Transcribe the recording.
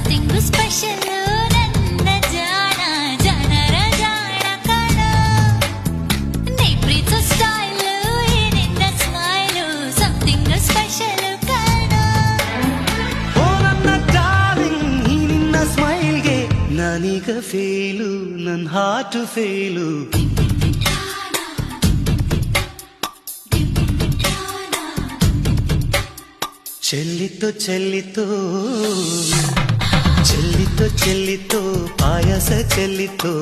something special ನನ್ನ ಜಾಣ ಜನರ ಜಾಣ ಕಣ ನೀ ಪ್ರೀತಿಸೋ ಸ್ಟೈಲು ನಿನ್ನ ಸ್ಮೈಲು ಸಮಥಿಂಗ್ ಸ್ಪೆಷಲ್ ಕಣ ಓ ನನ್ನ ಡಾರ್ಲಿಂಗ್ ಈ ನಿನ್ನ ಸ್ಮೈಲ್ಗೆ ನಾನೀಗ ಫೇಲು ನನ್ನ ಹಾರ್ಟ್ ಫೇಲು ಚೆಲ್ಲಿತು ಚೆಲ್ಲಿತು ಚೆಲ್ಲಿತು ಚೆಲ್ಲಿತು ಪಾಯಸ ಚೆಲ್ಲಿತು